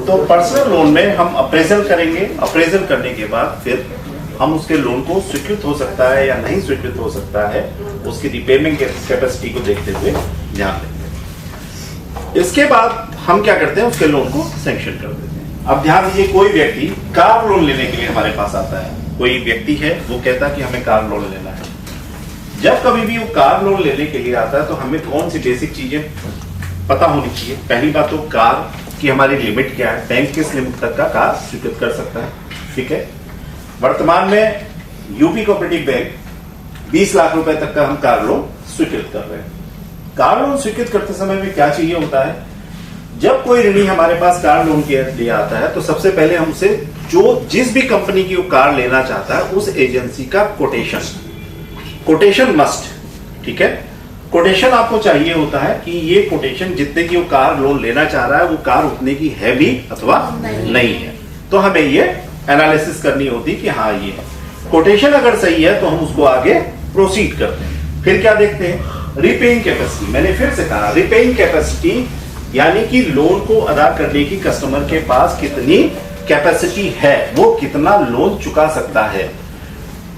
तो personal loan में हम अप्रेजल करेंगे, अप्रेजल करने के बाद फिर हम उसके लोन को स्वीकृत हो सकता है या नहीं स्वीकृत हो सकता है, उसकी रिपेमेंट कैपेसिटी को देखते हुए ध्यान देंगे। इसके बाद हम क्या करते हैं, उसके लोन को सैंक्शन कर देते हैं। अब ध्यान दीजिए, कोई व्यक्ति कार लोन लेने के लिए हमारे पास आता है, कोई व्यक्ति है वो कहता है कि हमें कार लोन लेना है। जब कभी भी वो कार लोन लेने के लिए आता है तो हमें कौन सी बेसिक चीजें पता होनी चाहिए। पहली बात तो कार की हमारी लिमिट क्या है, बैंक किस लिमिट तक का कार स्वीकृत कर सकता है। ठीक है, वर्तमान में यूपी कोऑपरेटिव बैंक 20 लाख रुपए तक का हम कार लोन स्वीकृत कर रहे हैं। कार लोन स्वीकृत करते समय में क्या चाहिए होता है, जब कोई ऋणी हमारे पास कार लोन के लिए आता है तो सबसे पहले हम उसे जिस भी कंपनी की वो कार लेना चाहता है उस एजेंसी का कोटेशन मस्ट, ठीक है, कोटेशन आपको चाहिए होता है कि ये कोटेशन जितने की वो कार लोन लेना चाह रहा है वो कार उतने की है भी अथवा नहीं है। तो हमें ये एनालिसिस करनी होती कि हाँ ये कोटेशन अगर सही है तो हम उसको आगे प्रोसीड करते हैं। फिर क्या देखते हैं, रिपेइंग कैपेसिटी। मैंने फिर से कहा रिपेइंग कैपेसिटी यानी कि लोन को अदा करने की कस्टमर के पास कितनी कैपेसिटी है, वो कितना लोन चुका सकता है।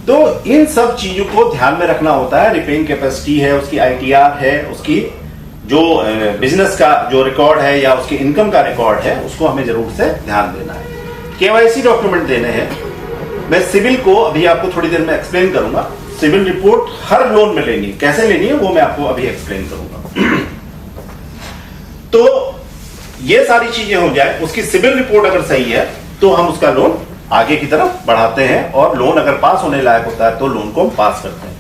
तो इन सब चीजों को ध्यान में रखना होता है। रिपेइंग कैपेसिटी है, उसकी आईटीआर है, उसकी जो बिजनेस का जो रिकॉर्ड है या उसकी इनकम का रिकॉर्ड है, उसको हमें जरूर से ध्यान देना है। केवाईसी डॉक्यूमेंट देने हैं। मैं सिविल को अभी आपको थोड़ी देर में एक्सप्लेन करूंगा। सिविल रिपोर्ट हर लोन में लेनी है, कैसे लेनी है वो मैं आपको अभी एक्सप्लेन करूंगा। तो ये सारी चीजें हो जाए, उसकी सिविल रिपोर्ट अगर सही है तो हम उसका लोन आगे की तरफ बढ़ाते हैं और लोन अगर पास होने लायक होता है तो लोन को हम पास करते हैं।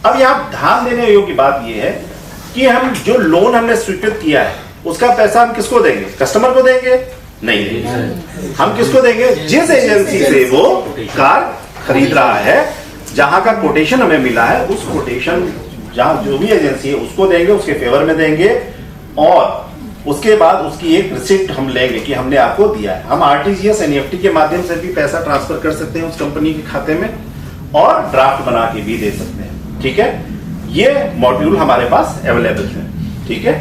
अब यहां ध्यान देने योग्य बात यह है कि हम जो लोन हमने स्वीकृत किया है उसका पैसा हम किसको देंगे, कस्टमर को देंगे? नहीं देंगे। हम किसको देंगे? जिस एजेंसी से वो कार खरीद रहा है, जहां का कोटेशन हमें मिला है उस कोटेशन, जहां जो भी एजेंसी है उसको देंगे, उसके फेवर में देंगे और उसके बाद उसकी एक रिसिप्ट हम लेंगे कि हमने आपको दिया है। हम आरटीजीएस एनईएफटी के माध्यम से भी पैसा ट्रांसफर कर सकते हैं उस कंपनी के खाते में और ड्राफ्ट बना के भी दे सकते हैं। ठीक है, ये मॉड्यूल हमारे पास अवेलेबल है। ठीक है,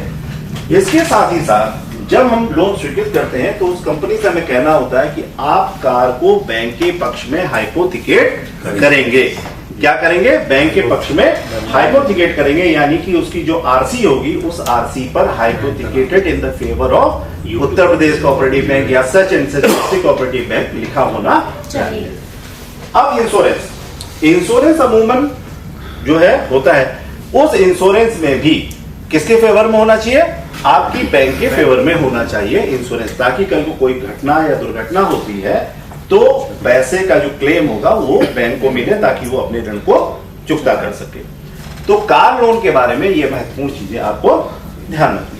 इसके साथ ही साथ जब हम लोन स्वीकृत करते हैं तो उस कंपनी से हमें कहना होता है कि आप कार को बैंक के पक्ष में हाइपोथिकेट करेंगे। क्या करेंगे? बैंक के पक्ष में हाइपोथिकेट करेंगे, यानी कि उसकी जो आरसी होगी उस आरसी पर hypothecated in the favour of Uttar Pradesh cooperative bank या such and such district cooperative bank लिखा होना चाहिए। अब इंश्योरेंस अमूमन जो है होता है, उस इंश्योरेंस में भी किसके फेवर में होना चाहिए? आपकी बैंक के फेवर में होना चाहिए इंश्योरेंस, ताकि कल को कोई घटना या दुर्घटना होती है तो पैसे का जो क्लेम होगा वो बैंक को मिले, ताकि वो अपने ऋण को चुकता कर सके। तो कार लोन के बारे में ये महत्वपूर्ण चीजें आपको ध्यान रखनी।